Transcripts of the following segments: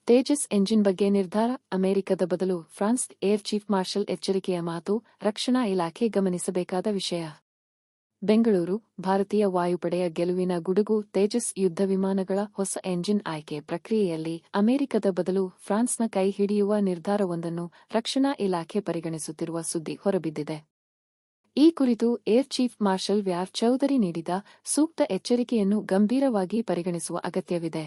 Tejas engine ಬಗ್ಗೆ ನಿರ್ಧಾರ ಅಮೆರಿಕದ ಬದಲು ಫ್ರಾನ್ಸ್ ಏರ್ ಚೀಫ್ ಮಾರ್ಷಲ್ ಎಚ್ಚರಿಕೆಯ ಮಾತು ರಕ್ಷಣಾ ಇಲಾಖೆ ಗಮನಿಸಬೇಕಾದ ವಿಷಯ. ಬೆಂಗಳೂರು ಭಾರತೀಯ ವಾಯುಪಡೆಯ ಗೆಲುವಿನ ಗುಡುಗು ತೇಜಸ್ ಯುದ್ಧ ವಿಮಾನಗಳ ಹೊಸ ಎಂಜಿನ್ ಆಯ್ಕೆ ಪ್ರಕ್ರಿಯೆಯಲ್ಲಿ ಅಮೆರಿಕದ ಬದಲು ಫ್ರಾನ್ಸ್ನ ಕೈ ಹಿಡಿಯುವ ನಿರ್ಧಾರವೊಂದನ್ನು ರಕ್ಷಣಾ ಇಲಾಖೆ ಪರಿಗಣಿಸುತ್ತಿರುವ ಸುದ್ದಿ ಹೊರಬಿದ್ದಿದೆ. ಈ ಕುರಿತು ಏರ್ ಚೀಫ್ ಮಾರ್ಷಲ್ ವ್ಯಾರ್ ಚೌಧರಿ ನೀಡಿದ ಸೂಕ್ತ ಎಚ್ಚರಿಕೆಯನ್ನು ಗಂಭೀರವಾಗಿ ಪರಿಗಣಿಸುವ ಅಗತ್ಯವಿದೆ.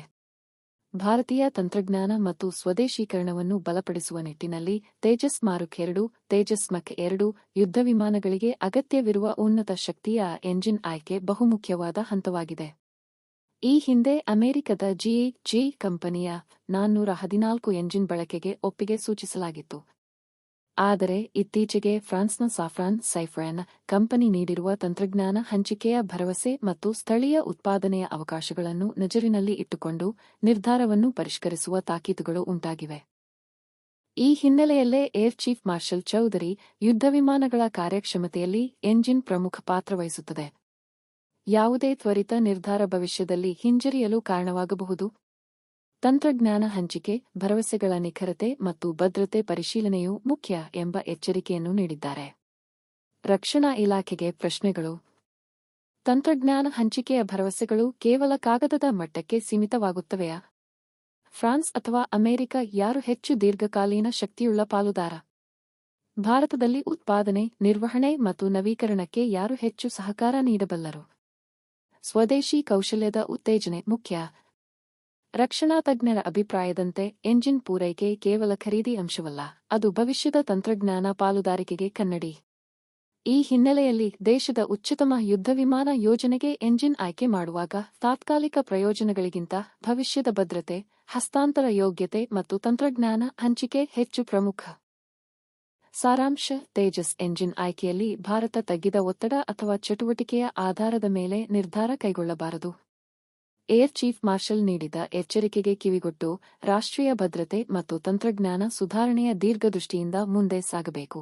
ಭಾರತೀಯ ತಂತ್ರಜ್ಞಾನ ಮತ್ತು ಸ್ವದೇಶೀಕರಣವನ್ನು ಬಲಪಡಿಸುವ ನಿಟ್ಟಿನಲ್ಲಿ ತೇಜಸ್ ಮಾರ್ಕ್ 2, ತೇಜಸ್ ಮಕ್ 2 ಯುದ್ಧ ವಿಮಾನಗಳಿಗೆ ಅಗತ್ಯವಿರುವ ಉನ್ನತ ಶಕ್ತಿಯ ಎಂಜಿನ್ ಆಯ್ಕೆ ಬಹುಮುಖ್ಯವಾದ ಹಂತವಾಗಿದೆ. ಈ ಹಿಂದೆ ಅಮೆರಿಕದ ಜಿ ಕಂಪನಿಯ 414 ಎಂಜಿನ್ ಬಳಕೆಗೆ ಒಪ್ಪಿಗೆ ಸೂಚಿಸಲಾಗಿತ್ತು. ಆದರೆ ಇತ್ತೀಚೆಗೆ ಫ್ರಾನ್ಸ್ನ ಸಾಫ್ರಾನ್ ಸೈಫ್ರಾನ್ ಕಂಪನಿ ನೀಡಿರುವ ತಂತ್ರಜ್ಞಾನ ಹಂಚಿಕೆಯ ಭರವಸೆ ಮತ್ತು ಸ್ಥಳೀಯ ಉತ್ಪಾದನೆಯ ಅವಕಾಶಗಳನ್ನು ನಜರಿನಲ್ಲಿ ಇಟ್ಟುಕೊಂಡು ನಿರ್ಧಾರವನ್ನು ಪರಿಷ್ಕರಿಸುವ ತಾಕೀತುಗಳು ಉಂಟಾಗಿವೆ. ಈ ಹಿನ್ನೆಲೆಯಲ್ಲೇ ಏರ್ ಚೀಫ್ ಮಾರ್ಷಲ್ ಚೌಧರಿ ಯುದ್ಧ ವಿಮಾನಗಳ ಕಾರ್ಯಕ್ಷಮತೆಯಲ್ಲಿ ಎಂಜಿನ್ ಪ್ರಮುಖ ಪಾತ್ರ ವಹಿಸುತ್ತದೆ. ಯಾವುದೇ ತ್ವರಿತ ನಿರ್ಧಾರ ಭವಿಷ್ಯದಲ್ಲಿ ಹಿಂಜರಿಯಲು ಕಾರಣವಾಗಬಹುದು. ತಂತ್ರಜ್ಞಾನ ಹಂಚಿಕೆ, ಭರವಸೆಗಳ ನಿಖರತೆ ಮತ್ತು ಭದ್ರತೆ ಪರಿಶೀಲನೆಯು ಮುಖ್ಯ ಎಂಬ ಎಚ್ಚರಿಕೆಯನ್ನು ನೀಡಿದ್ದಾರೆ. ರಕ್ಷಣಾ ಇಲಾಖೆಗೆ ಪ್ರಶ್ನೆಗಳು. ತಂತ್ರಜ್ಞಾನ ಹಂಚಿಕೆಯ ಭರವಸೆಗಳು ಕೇವಲ ಕಾಗದದ ಮಟ್ಟಕ್ಕೆ ಸೀಮಿತವಾಗುತ್ತವೆಯಾ? ಫ್ರಾನ್ಸ್ ಅಥವಾ ಅಮೆರಿಕ ಯಾರು ಹೆಚ್ಚು ದೀರ್ಘಕಾಲೀನ ಶಕ್ತಿಯುಳ್ಳ ಪಾಲುದಾರ? ಭಾರತದಲ್ಲಿ ಉತ್ಪಾದನೆ, ನಿರ್ವಹಣೆ ಮತ್ತು ನವೀಕರಣಕ್ಕೆ ಯಾರು ಹೆಚ್ಚು ಸಹಕಾರ ನೀಡಬಲ್ಲರು? ಸ್ವದೇಶಿ ಕೌಶಲ್ಯದ ಉತ್ತೇಜನೆ ಮುಖ್ಯ. ರಕ್ಷಣಾ ತಜ್ಞರ ಅಭಿಪ್ರಾಯದಂತೆ ಎಂಜಿನ್ ಪೂರೈಕೆ ಕೇವಲ ಖರೀದಿ ಅಂಶವಲ್ಲ, ಅದು ಭವಿಷ್ಯದ ತಂತ್ರಜ್ಞಾನ ಪಾಲುದಾರಿಕೆಗೆ ಕನ್ನಡಿ. ಈ ಹಿನ್ನೆಲೆಯಲ್ಲಿ ದೇಶದ ಉಚ್ಚತಮ ಯುದ್ಧ ವಿಮಾನ ಯೋಜನೆಗೆ ಎಂಜಿನ್ ಆಯ್ಕೆ ಮಾಡುವಾಗ ತಾತ್ಕಾಲಿಕ ಪ್ರಯೋಜನಗಳಿಗಿಂತ ಭವಿಷ್ಯದ ಭದ್ರತೆ, ಹಸ್ತಾಂತರ ಯೋಗ್ಯತೆ ಮತ್ತು ತಂತ್ರಜ್ಞಾನ ಹಂಚಿಕೆ ಹೆಚ್ಚು ಪ್ರಮುಖ. ಸಾರಾಂಶ: ತೇಜಸ್ ಎಂಜಿನ್ ಆಯ್ಕೆಯಲ್ಲಿ ಭಾರತ ತಗ್ಗಿದ ಒತ್ತಡ ಅಥವಾ ಚಟುವಟಿಕೆಯ ಆಧಾರದ ಮೇಲೆ ನಿರ್ಧಾರ ಕೈಗೊಳ್ಳಬಾರದು. ಏರ್ ಚೀಫ್ ಮಾರ್ಷಲ್ ನೀಡಿದ ಎಚ್ಚರಿಕೆಗೆ ಕಿವಿಗೊಟ್ಟು ರಾಷ್ಟ್ರೀಯ ಭದ್ರತೆ ಮತ್ತು ತಂತ್ರಜ್ಞಾನ ಸುಧಾರಣೆಯ ದೀರ್ಘದೃಷ್ಟಿಯಿಂದ ಮುಂದೆ ಸಾಗಬೇಕು.